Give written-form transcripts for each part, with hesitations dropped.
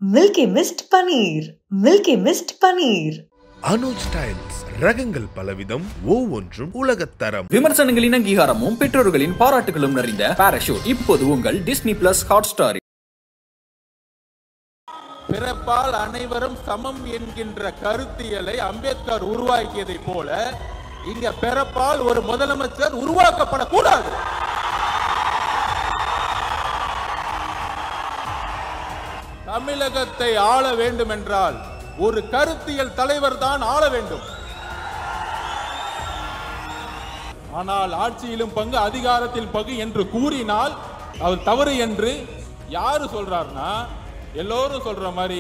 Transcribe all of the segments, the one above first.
Milky Mist paneer. Milky Mist paneer. Anuj styles ரகங்கள் பலவிதம், ஒவ்வொன்றும் உலகத்தரம். விமர்சனங்களின் அங்கீகாரமும் பெற்றோர்களின் பாராட்டுகளும் நிறைந்த பாராஷூட் இப்போது உங்கள் டிஸ்னி பிளஸ் ஹாட்ஸ்டார். பிறப்பால் அனைவரும் சமம் என்கின்ற கருத்தியலை அம்பேத்கர் உருவாக்கியதை போல இங்க பிறப்பால் ஒரு முதலமைச்சர் உருவாக்கப்படக்கூடாது. தமிழகத்தை ஆள வேண்டும் என்றால் ஒரு கருத்தியல் தலைவர் தான் ஆள வேண்டும். ஆனால் ஆட்சியிலும் பங்கு அதிகாரத்தில் பங்கு என்று கூறினால் அவர் தவறு என்று யாரு சொல்றாருன்னா, எல்லோரும் சொல்ற மாதிரி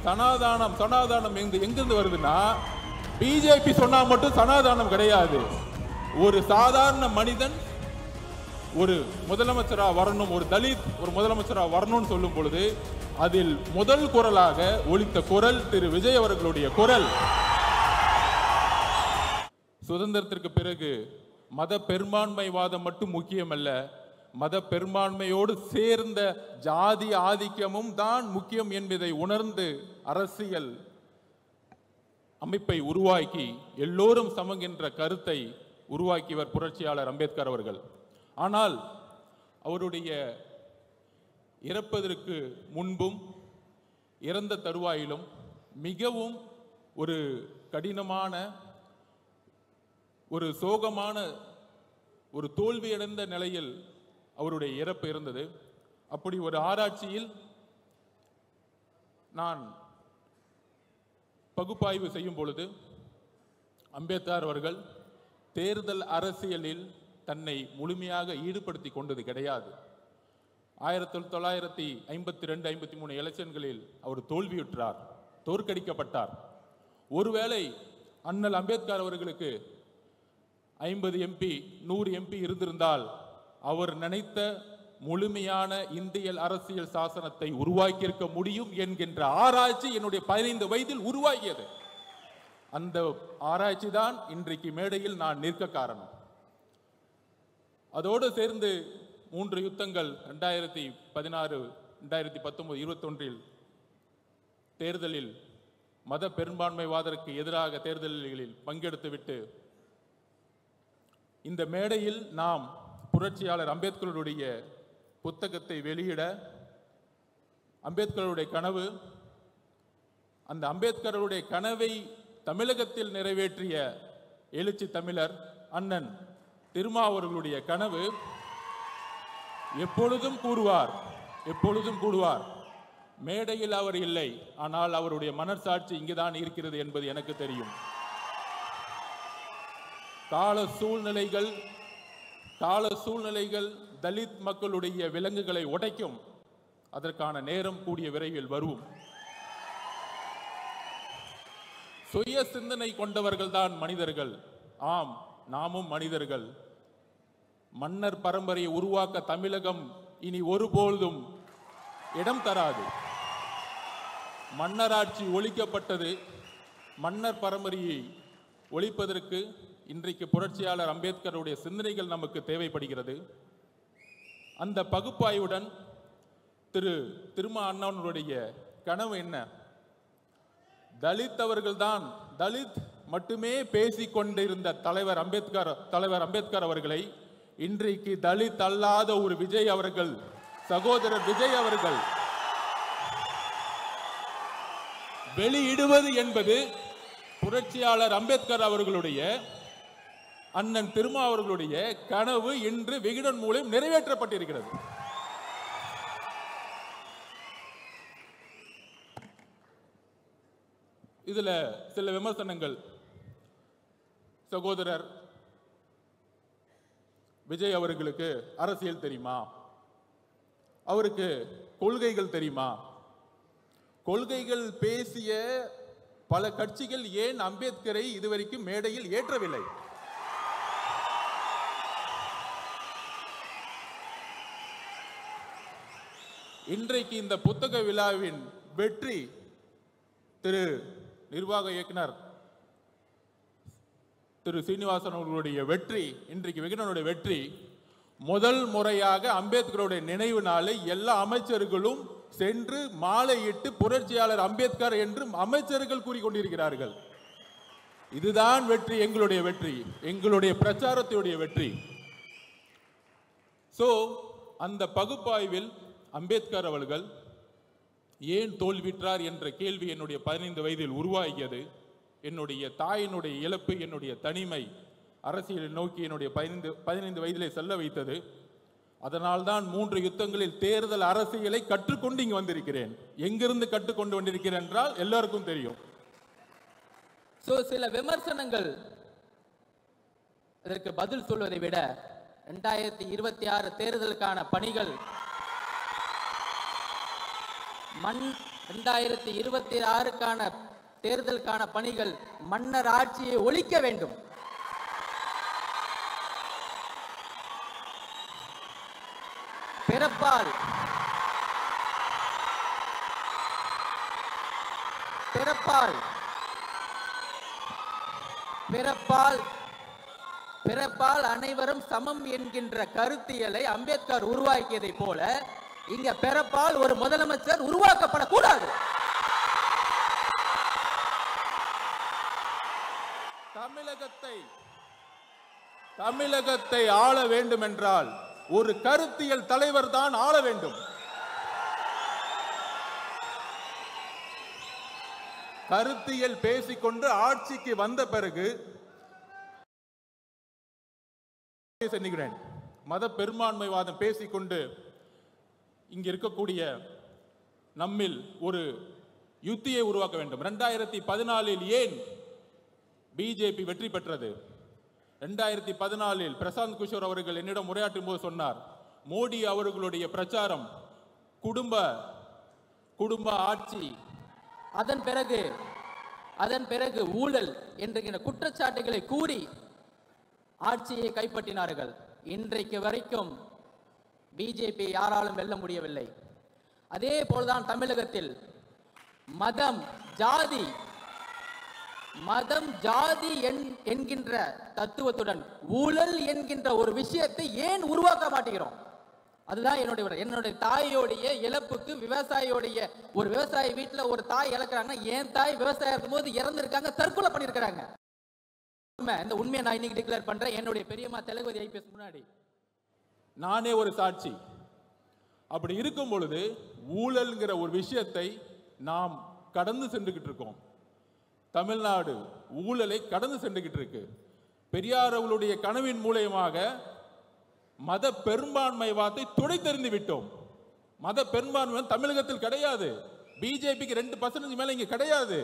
சனாதானம் எங்கிருந்து வருதுன்னா, பிஜேபி சொன்னா மட்டும் சனாதானம் கிடையாது. ஒரு சாதாரண மனிதன் ஒரு முதலமைச்சரா வரணும், ஒரு தலித் ஒரு முதலமைச்சரா வரணும்னு சொல்லும் பொழுது அதில் முதல் குரலாக ஒலித்த குரல் திரு விஜய் அவர்களுடைய குரல். சுதந்திரத்திற்கு பிறகு மத பெரும்பான்மைவாதம் மட்டும் முக்கியமல்ல, மத பெரும்பான்மையோடு சேர்ந்த ஜாதி ஆதிக்கமும் தான் முக்கியம் என்பதை உணர்ந்து அரசியல் அமைப்பை உருவாக்கி எல்லோரும் சமங்கின்ற கருத்தை உருவாக்கியவர் புரட்சியாளர் அம்பேத்கர் அவர்கள். ஆனால் அவருடைய இறப்பதற்கு முன்பும் இறந்த தருவாயிலும் மிகவும் ஒரு கடினமான ஒரு சோகமான ஒரு தோல்வியடைந்த நிலையில் அவருடைய இறப்பு இருந்தது. அப்படி ஒரு ஆராய்ச்சியில் நான் பகுப்பாய்வு செய்யும் பொழுது அம்பேத்கர் அவர்கள் தேர்தல் அரசியலில் தன்னை முழுமையாக ஈடுபடுத்தி கொண்டது கிடையாது. 1952-53 எலெக்ஷன்களில் அவர் தோல்வியுற்றார், தோற்கடிக்கப்பட்டார். ஒருவேளை அண்ணல் அம்பேத்கர் அவர்களுக்கு 50 MP 100 MP இருந்திருந்தால் அவர் நினைத்த முழுமையான இந்திய அரசியல் சாசனத்தை உருவாக்கியிருக்க முடியும் என்கின்ற ஆராய்ச்சி என்னுடைய 15 வயதில் உருவாகியது. அந்த ஆராய்ச்சி தான் இன்றைக்கு மேடையில் நான் நிற்க காரணம். அதோடு சேர்ந்து 3 யுத்தங்கள் 2016, 2019, 2021 தேர்தலில் மத பெரும்பான்மைவாதருக்கு எதிராக தேர்தல்களில் பங்கெடுத்துவிட்டு இந்த மேடையில் நாம் புரட்சியாளர் அம்பேத்கருடைய புத்தகத்தை வெளியிட, அம்பேத்கருடைய கனவு, அந்த அம்பேத்கருடைய கனவை தமிழகத்தில் நிறைவேற்றிய எழுச்சி தமிழர் அண்ணன் திருமாவர்களுடைய கனவு எப்பொழுதும் கூறுவார். மேடையில் அவர் இல்லை, ஆனால் அவருடைய மனசாட்சி இங்குதான் இருக்கிறது என்பது எனக்கு தெரியும். கால சூழ்நிலைகள் தலித் மக்களுடைய விலங்குகளை உடைக்கும். அதற்கான நேரம் கூடிய விரைவில் வரும். சுய சிந்தனை கொண்டவர்கள் தான் மனிதர்கள். ஆம், நாமும் மனிதர்கள். மன்னர் பரம்பரையை உருவாக்க தமிழகம் இனி ஒருபொழுதும் இடம் தராது. மன்னராட்சி ஒழிக்கப்பட்டது. மன்னர் பரம்பரையை ஒழிப்பதற்கு இன்றைக்கு புரட்சியாளர் அம்பேத்கருடைய சிந்தனைகள் நமக்கு தேவைப்படுகிறது. அந்த பகுப்பாய்வுடன் திருமா அண்ணனுடைய கனவு என்ன? தலித் அவர்கள்தான், தலித் மட்டுமே பேசிக்கொண்டிருந்த தலைவர் அம்பேத்கர் அவர்களை இன்றைக்கு தலித் அல்லாத ஒரு விஜய் அவர்கள், சகோதரர் விஜய் அவர்கள் வெளியிடுவது என்பது புரட்சியாளர் அம்பேத்கர் அவர்களுடைய, அண்ணன் திருமா அவர்களுடைய கனவு இன்று விகடன் மூலம் நிறைவேற்றப்பட்டிருக்கிறது. இதுல சில விமர்சனங்கள். சகோதரர் விஜய் அவர்களுக்கு அரசியல் தெரியுமா? அவருக்கு கொள்கைகள் தெரியுமா? கொள்கைகள் பேசிய பல கட்சிகள் ஏன் அம்பேத்கரை இதுவரைக்கும் மேடையில் ஏற்றவில்லை? இன்றைக்கு இந்த புத்தக விழாவின் வெற்றி திரு நிர்வாக இயக்குனர் திரு சீனிவாசன் அவர்களுடைய வெற்றி, இன்றைக்கு விகடனுடைய வெற்றி, முதல் முறையாக அம்பேத்கருடைய நினைவு நாளை எல்லா அமைச்சர்களும் சென்று மாலையிட்டு புரட்சியாளர் அம்பேத்கர் என்று அமைச்சர்கள் கூறிக்கொண்டிருக்கிறார்கள். இதுதான் வெற்றி, எங்களுடைய வெற்றி, எங்களுடைய பிரச்சாரத்துடைய வெற்றி. சோ அந்த பகுப்பாய்வில் அம்பேத்கர் அவர்கள் ஏன் தோல்விற்றார் என்ற கேள்வி என்னுடைய 15 வயதில் உருவாகியது. என்னுடைய தாயினுடைய இழப்பு, என்னுடைய தனிமை அரசியலை நோக்கி என்னுடைய 15 வயதிலே செல்ல வைத்தது. அதனால்தான் 3 யுத்தங்களில் தேர்தல் அரசியலை கற்றுக்கொண்டு இங்கு வந்திருக்கிறேன். எங்கிருந்து கற்றுக்கொண்டு வந்திருக்கிறேன் என்றால் எல்லாருக்கும் தெரியும். சில விமர்சனங்கள் இதற்கு பதில் சொல்வதை விட 2026 தேர்தலுக்கான பணிகள் 2026க்கான தேர்தலுக்கான பணிகள் மன்னர் ஆட்சியை ஒழிக்க வேண்டும். பிறப்பால் பிறப்பால் பிறப்பால் பிறப்பால் அனைவரும் சமம் என்கின்ற கருத்தியலை அம்பேத்கர் உருவாக்கியதை போல இங்க பிறப்பால் ஒரு முதலமைச்சர் உருவாக்கப்படக்கூடாது. தமிழகத்தை ஆள வேண்டும் என்றால் ஒரு கருத்தியல் தலைவர் தான் ஆள வேண்டும். கருத்தியல் பேசிக்கொண்டு ஆட்சிக்கு வந்த பிறகு மத பெரும்பான்மைவாதம் பேசிக்கொண்டு இங்க இருக்கக்கூடிய நம்மில் ஒரு யுத்தியை உருவாக்க வேண்டும். 2014 ஏன் பிஜேபி வெற்றி பெற்றது? 2014 பிரசாந்த் கிஷோர் அவர்கள் என்னிடம் உரையாற்றும் போது சொன்னார், மோடி அவர்களுடைய பிரச்சாரம் குடும்ப ஆட்சி, அதன் பிறகு ஊழல் என்கிற குற்றச்சாட்டுகளை கூறி ஆட்சியை கைப்பற்றினார்கள். இன்றைக்கு வரைக்கும் பிஜேபி யாராலும் வெல்ல முடியவில்லை. அதே போல்தான் தமிழகத்தில் மதம் ஜாதி என்கின்ற தத்துவத்துடன் ஊழல் என்கின்ற ஒரு விஷயத்தை ஏன் உருவாக்க மாட்டேங்கிறோம்? அதுதான் என்னுடைய தாயோடைய இழப்புக்கு விவசாயியோடைய ஒரு விவசாயி வீட்டில் ஒரு தாய் இழக்கிறாங்கன்னா என் தாய் விவசாயம் இருக்கும்போது இறந்துருக்காங்க, தற்கொலை பண்ணியிருக்கிறாங்க. இந்த உண்மையை நான் இன்னைக்கு டிக்ளேர் பண்றேன். என்னுடைய பெரியம்மா தளபதி ஐபிஎஸ் முன்னாடி நானே ஒரு சாட்சி. அப்படி இருக்கும் பொழுது ஊழல்ங்கிற ஒரு விஷயத்தை நாம் கடந்து சென்றுகிட்டு இருக்கோம். தமிழ்நாடு ஊழலை கடந்து சென்றுகிட்டு இருக்கு. பெரியார் அவர்களுடைய கனவின் மூலமாக மத பெரும்பான்மைவாதத்தை துடைத்தெறிந்து விட்டோம். மத பெரும்பான்மை தமிழகத்தில் கிடையாது. பிஜேபிக்கு 2% மேல இங்க கிடையாது.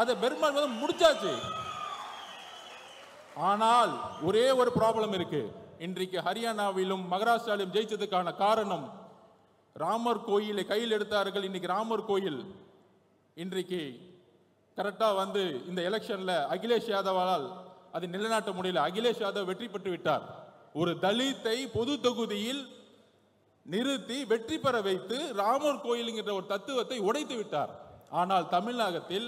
அதை பெரும்பான்மை முடிச்சாச்சு. ஆனால் ஒரே ஒரு ப்ராப்ளம் இருக்கு. இன்றைக்கு ஹரியானாவிலும் மகாராஷ்டிராவிலும் ஜெயிச்சதுக்கான காரணம் ராமர் கோயிலை கையில் எடுத்தார்கள். இன்னைக்கு ராமர் கோயில் இன்றைக்கு கரெக்டா வந்து இந்த எலெக்ஷன்ல அகிலேஷ் யாதவால் அதை நிலைநாட்ட முடியல. அகிலேஷ் யாதவ் வெற்றி பெற்று விட்டார். ஒரு தலித்தை பொது தொகுதியில் நிறுத்தி வெற்றி பெற வைத்து ராமர் கோயிலுங்கிற ஒரு தத்துவத்தை உடைத்து விட்டார். ஆனால் தமிழகத்தில்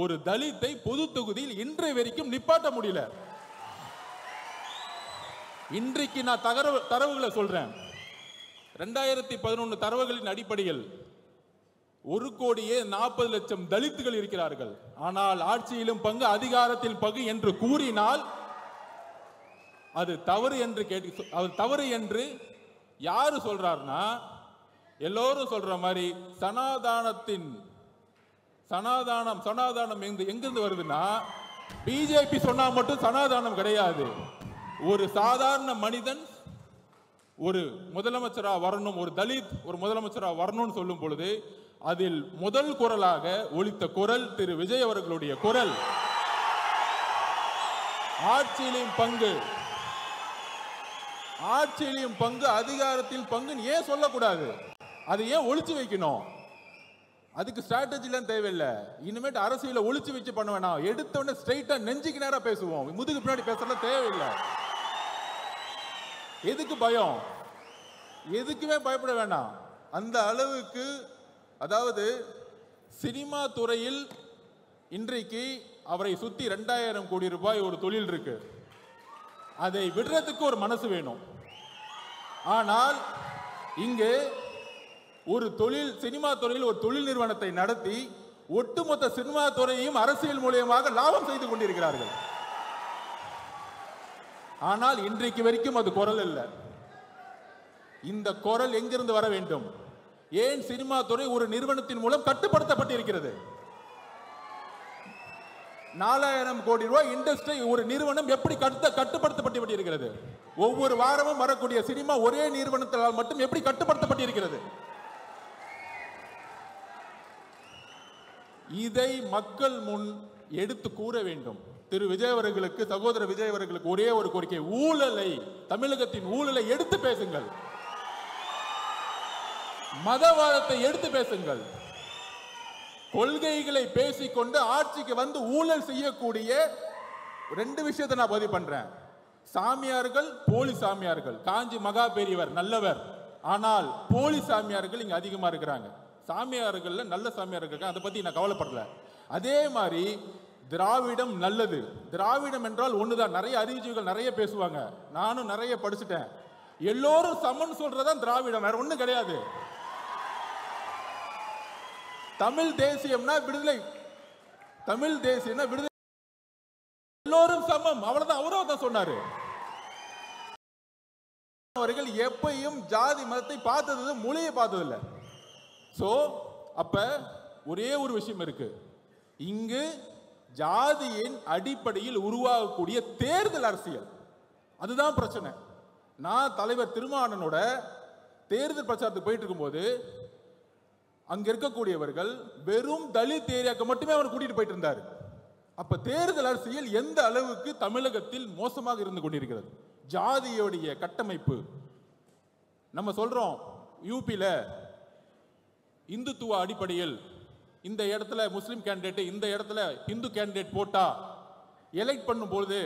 ஒரு தலித்தை பொது தொகுதியில் இன்றைய வரைக்கும் நிப்பாட்ட முடியல. இன்றைக்கு நான் தரவுகளை சொல்றேன். 2011 தரவுகளின் அடிப்படையில் 1,40,00,000 தலித்துகள் இருக்கிறார்கள். ஆனால் ஆட்சியிலும் பங்கு, அதிகாரத்தில் பங்கு என்று கூறினால் அது தவறு என்று அவர் தவறு என்று யாரு சொல்றாருன்னா, எல்லோரும் சொல்ற மாதிரி சனாதானம் எங்கிருந்து வருதுன்னா, பிஜேபி சொன்னா மட்டும் சனாதானம் கிடையாது. ஒரு சாதாரண மனிதன் ஒரு முதலமைச்சரா வரணும், ஒரு தலித் ஒரு முதலமைச்சரா வரணும்னு சொல்லும் பொழுது அதில் முதல் குரலாக ஒலித்த குரல் திரு விஜய் அவர்களுடைய குரல். ஆட்சியிலும் பங்கு, அதிகாரத்தில் பங்கு ஏன் சொல்லக்கூடாது? அதை ஏன் ஒளிச்சு வைக்கணும்? அதுக்கு ஸ்ட்ராட்டஜிலாம் தேவையில்லை. இனிமேட்டு அரசியல ஒளிச்சு வச்சு பண்ண வேணாம். எடுத்தோடனே ஸ்ட்ரைட்டா நெஞ்சுக்கு நேரம் பேசுவோம். முதுகு பின்னாடி பேசுறதுல தேவையில்லை. எதுக்கு பயம்? எதுக்குமே பயப்பட வேண்டாம். அந்த அளவுக்கு, அதாவது சினிமா துறையில் இன்றைக்கு அவரை சுத்தி 2000 கோடி ரூபாய் ஒரு தொழில் இருக்கு. அதை விடுறதுக்கு ஒரு மனசு வேணும். ஆனால் இங்கு ஒரு சினிமா துறையில் ஒரு தொழில் நிறுவனத்தை நடத்தி ஒட்டுமொத்த சினிமா துறையையும் அரசியல் மூலமாக லாபம் செய்து கொண்டிருக்கிறார்கள். ஆனால் இன்றைக்கு வரைக்கும் அது குரல் இல்லை. இந்த குரல் எங்கிருந்து வர வேண்டும்? ஏன் சினிமா துறை ஒரு நிறுவனத்தின் மூலம் கட்டுப்படுத்தப்பட்டிருக்கிறது? 4000 கோடி ரூபாய் இண்டஸ்ட்ரி ஒரு நிறுவனம் எப்படி கட்டுப்படுத்தப்பட்டிருக்கிறது? ஒவ்வொரு வாரமும் வரக்கூடிய சினிமா ஒரே நிறுவனத்தால் மட்டும் எப்படி கட்டுப்படுத்தப்பட்டிருக்கிறது? இதை மக்கள் முன் எடுத்து கூற வேண்டும். திரு விஜய் அவர்களுக்கு, சகோதரர் விஜய் அவர்களுக்கு ஒரே ஒரு கோரிக்கை, ஊழலை, தமிழகத்தின் ஊழலை எடுத்து பேசுங்கள், மதவாதத்தை எடுத்து பேசுங்கள். கொள்கைகளை பேசிக்கொண்டு ஆட்சிக்கு வந்து ஊழல் செய்யக்கூடிய 2 விஷயத்தை நான் பதிவு பண்றேன். சாமியார்கள், போலி சாமியார்கள். காஞ்சி மகா பெரியவர் நல்லவர், ஆனால் போலி சாமியார்கள் இங்க அதிகமா இருக்கிறாங்க. சாமியார்கள் நல்ல சாமியார்கள், அதை பத்தி நான் கவலைப்படல. அதே மாதிரி திராவிடம் நல்லது. திராவிடம் என்றால் ஒண்ணுதான். நிறைய அறிவுஜீவிகள் நிறைய பேசுவாங்க, நானும் நிறைய படிச்சுட்டேன். எல்லோரும் சமன் சொல்றதான் திராவிடம், வேற ஒண்ணும் கிடையாது. தமிழ் தேசியம்னா விடுதலை, தமிழ் தேசியம்னா விடுதலை, எல்லோரும் சமம், அவ்வளவுதான். அவரும் தான் சொன்னாரு. அவர்கள் எப்பையும் ஜாதி மதத்தை பார்த்தது, மொழியை பார்த்ததில்லை. சோ அப்ப ஒரே ஒரு விஷயம் இருக்கு, இங்கு ஜாதியின் அடிப்படையில் உருவாகக்கூடிய தேர்தல் அரசியல், அதுதான் பிரச்சனை. நான் தலைவர் திருமாவளவனோட தேர்தல் பிரச்சாரத்துக்கு போயிட்டு இருக்கும்போது அங்க இருக்கக்கூடியவர்கள் வெறும் தலித் ஏரியாவுக்கு மட்டுமே அவர் கூட்டிட்டு போயிட்டு இருந்தாரு. அப்ப தேர்தல் அரசியல் எந்த அளவுக்கு தமிழகத்தில் மோசமாக இருந்து கொண்டிருக்கிறது, ஜாதியோடைய கட்டமைப்பு. நம்ம சொல்றோம் யூபியில இந்துத்துவ அடிப்படையில் இந்த இடத்துல முஸ்லிம் கேண்டிடேட், இந்த இடத்துல இந்து கேண்டிடேட் போட்டா எலெக்ட் பண்ணும்போது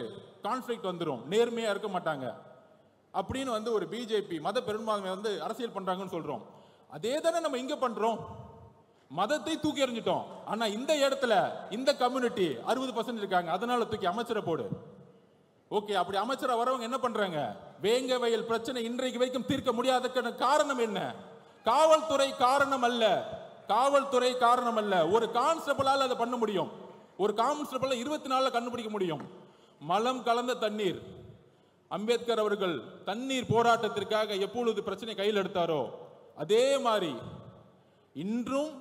கான்ஃபிளிக்ட் வந்துடும், நேர்மையா இருக்க மாட்டாங்க அப்படின்னு ஒரு பிஜேபி மத பெரும்பான்மை அரசியல் பண்றாங்கன்னு சொல்றோம். அதே தானே நம்ம இங்க பண்றோம். மதத்தை தூக்கி எறிஞ்சிட்டோம். ஆனா இந்த இடத்துல இந்த கம்யூனிட்டி 60% இருக்காங்க, அதனால தூக்கி அமைச்சரை போடு. ஓகே, அப்படி அமைச்சரா வரவங்க என்ன பண்றாங்க? வேங்க வயல் பிரச்சனை இன்றைக்கு வரைக்கும் தீர்க்க முடியாத காரணம் என்ன? காவல்துறை காரணம் அல்ல, காவல்துறை காரணம் அல்ல. ஒரு கான்ஸ்டபிளால் அதை பண்ண முடியும், ஒரு கான்ஸ்டபிள் 24 கண்டுபிடிக்க முடியும். மலம் கலந்த தண்ணீர், அம்பேத்கர் அவர்கள் தண்ணீர் போராட்டத்திற்காக எப்பொழுது பிரச்சனை கையில் எடுத்தாரோ அதே மாதிரி இன்றும்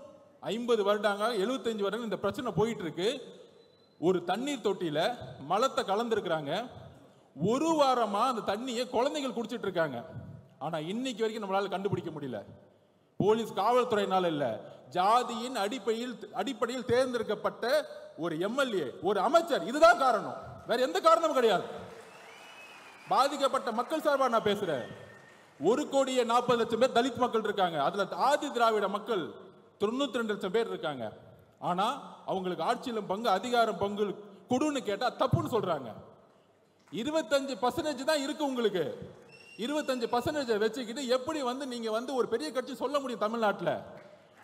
50 வருடங்க 75 வருடம் இந்த பிரச்சனை போயிட்டு இருக்கு. ஒரு தண்ணீர் தொட்டியில மலத்தை கலந்துருக்கிறாங்க, ஒரு வாரமா அந்த தண்ணியை குழந்தைகள் குடிச்சிட்டு இருக்காங்க. ஆனா இன்னைக்கு வரைக்கும் நம்மளால கண்டுபிடிக்க முடியல. போலீஸ் காவல்துறையினால இல்ல, ஜாதியின் அடிப்படையில் தேர்ந்தெடுக்கப்பட்ட ஒரு எம்எல்ஏ, ஒரு அமைச்சர், இதுதான் காரணம், வேற எந்த காரணமும் கிடையாது. பாதிக்கப்பட்ட மக்கள் சார்பா நான் பேசுறேன். 1,40,00,000 பேர் தலித் மக்கள் இருக்காங்க, அதுல ஆதி திராவிட மக்கள் 92 லட்சம் பேர் இருக்காங்க. ஆனா அவங்களுக்கு ஆட்சியிலும் பங்கு, அதிகாரம் பங்கு கொடுன்னு கேட்டா தப்புன்னு சொல்றாங்க. 25% தான் இருக்கு உங்களுக்கு. 25% வச்சுக்கிட்டு எப்படி நீங்க ஒரு பெரிய கட்சி சொல்ல முடியும்? தமிழ்நாட்டில்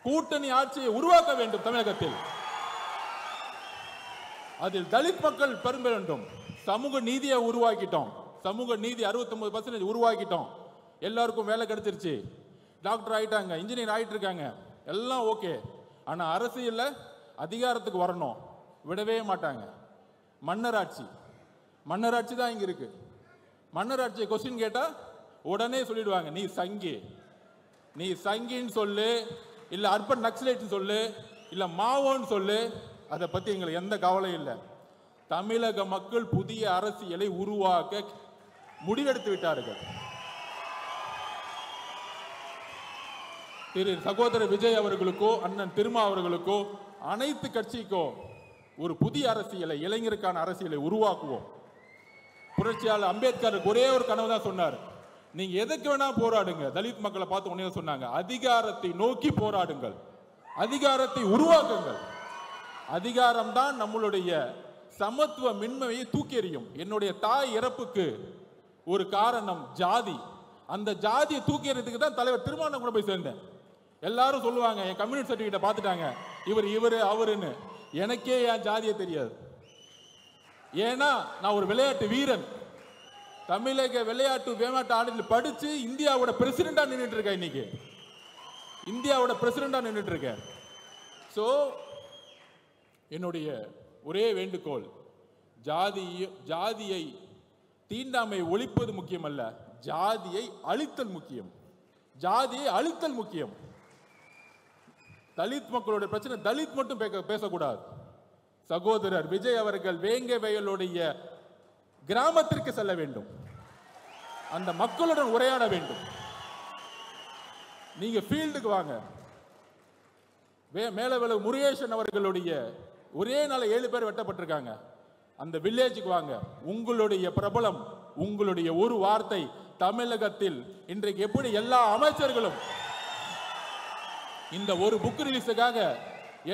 கூட்டணி ஆட்சியை உருவாக்க வேண்டும் தமிழகத்தில், அதில் தலித் மக்கள் பெரும்ப வேண்டும். சமூக நீதியை உருவாக்கிட்டோம், சமூக நீதி 69% உருவாக்கிட்டோம். எல்லாருக்கும் வேலை கிடைச்சிருச்சு, டாக்டர் ஆயிட்டாங்க, இன்ஜினியர் ஆயிட்டு இருக்காங்க, எல்லாம் ஓகே. ஆனா அரசியல்ல அதிகாரத்துக்கு வரணும், விடவே மாட்டாங்க. மன்னராட்சி, மன்னராட்சி தான் இங்க இருக்கு. மன்னராட்சியை கொஸ்டின் கேட்டா உடனே சொல்லிடுவாங்க, நீ சங்கி, நீ சங்கின்னு சொல்லு, இல்ல அர்பன் நக்சலைட் சொல்லு, இல்ல மாவோன்னு சொல்லு, அதை பத்தி எங்களுக்கு எந்த கவலையும் இல்லை. தமிழக மக்கள் புதிய அரசியலை உருவாக்க முடிவெடுத்து விட்டார்கள். திரு சகோதரர் விஜய் அவர்களுக்கோ அண்ணன் திருமா அவர்களுக்கோ அனைத்து கட்சிக்கோ ஒரு புதிய அரசியலை, இளைஞருக்கான அரசியலை உருவாக்குவோம். புரட்சியாளர் அம்பேத்கர் ஒரே ஒரு கனவு தான் சொன்னார், நீங்க எதுக்கு வேணா போராடுங்க. தலித் மக்களை பார்த்து உடனே சொன்னாங்க, அதிகாரத்தை நோக்கி போராடுங்கள், அதிகாரத்தை உருவாக்குங்கள். அதிகாரம் தான் நம்மளுடைய சமத்துவ மின்மையை தூக்கி எறியும். என்னுடைய தாய் இறப்புக்கு ஒரு காரணம் ஜாதி. அந்த ஜாதியை தூக்கி எறியதுக்கு தான் தலைவர் திருமாவளவன் கூட போய் சேர்ந்தேன். எல்லாரும் சொல்லுவாங்க, என் கம்யூனிட்டி சர்டிஃபிகேட்டை பார்த்துட்டாங்க, இவரு அவருன்னு. எனக்கே என் ஜாதியை தெரியாது. ஏன்னா நான் ஒரு விளையாட்டு வீரன், தமிழக விளையாட்டு ஆணையத்தில் படிச்சு இந்தியாவோட பிரசிடென்டா நின்றுட்டு இருக்கேன் இன்னைக்கு. இந்தியாவோட பிரசிடண்டா நின்றுட்டு இருக்கேன். ஸோ என்னுடைய ஒரே வேண்டுகோள், ஜாதியை தீண்டாமை ஒழிப்பது முக்கியம் அல்ல, ஜாதியை அழித்தல் முக்கியம். ஜாதியை அழித்தல் முக்கியம். தலித் மக்களுடைய பிரச்சனை தலித் மட்டும் பேசக்கூடாது. சகோதரர் விஜய் அவர்கள் வேங்கை வயலுடைய கிராமத்திற்கு செல்ல வேண்டும், அந்த மக்களுடன் உரையாட வேண்டும். நீங்க ஃபீல்டுக்கு வாங்க. மேலவள முருகேசன் அவர்களுடைய ஒரே நாள் 7 பேர் வெட்டப்பட்டிருக்காங்க. அந்த வில்லேஜுக்கு வாங்க. உங்களுடைய பிரபலம், உங்களுடைய ஒரு வார்த்தை தமிழகத்தில் இன்றைக்கு எப்படி எல்லா அமைச்சர்களும் இந்த ஒரு புக் ரிலீஸுக்காக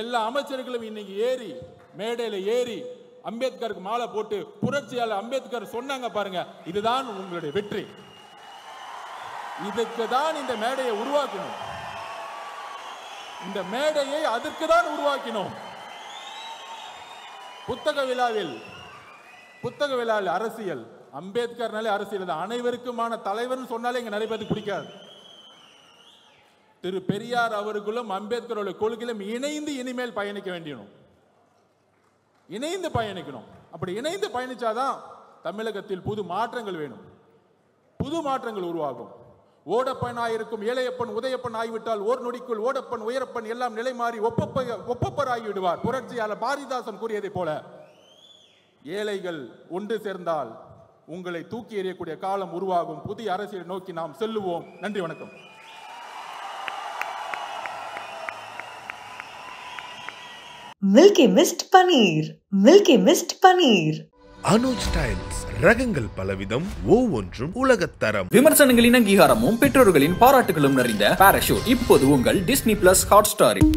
எல்லா அமைச்சர்களும் இன்னைக்கு ஏறி மேடையில ஏறி அம்பேத்கருக்கு மாலை போட்டு புரட்சியாளர் அம்பேத்கர் சொன்னாங்க பாருங்க, இதுதான் உங்களுடைய வெற்றி. இதுக்கு தான் இந்த மேடையை உருவாக்கணும். இந்த மேடையை அதற்கு தான் உருவாக்கினோம். புத்தக விழாவில் அரசியல், அம்பேத்கர்னாலே அரசியல் தான். அனைவருக்குமான தலைவர் சொன்னாலே இங்க நிறைய பேருக்கு பிடிக்காது. திரு பெரியார் அவர்களும் அம்பேத்கரோட கொள்கையிலும் இணைந்து இனிமேல் பயணிக்க வேண்டியணும். இணைந்து பயணிக்கணும். அப்படி இணைந்து பயணிச்சாதான் தமிழகத்தில் புது மாற்றங்கள் வேணும், புது மாற்றங்கள் உருவாகும். ஓடப்பனாயிருக்கும் ஏழையப்பன் உதயப்பன் ஆகிவிட்டால் ஓர் நொடிக்குள் ஓடப்பன் உயரப்பன் எல்லாம் நிலை மாறி ஒப்பப்பர் ஆகிவிடுவார். புரட்சியாளர் பாரதிதாசன் கூறியதை போல ஏழைகள் ஒன்று சேர்ந்தால் உங்களை தூக்கி எறியக்கூடிய காலம் உருவாகும். புதிய அரசியலை நோக்கி நாம் செல்லுவோம். நன்றி, வணக்கம். Milky Mist paneer, Milky Mist paneer. Anuj styles ரகங்கள் பலவிதம், ஒவ்வொன்றும் உலகத்தரம். விமர்சனங்களின் அங்கீகாரமும் பெற்றோர்களின் பாராட்டுகளும் நிறைந்த பாராஷூட் இப்போது உங்கள் டிஸ்னி பிளஸ் ஹாட் ஸ்டாரில்.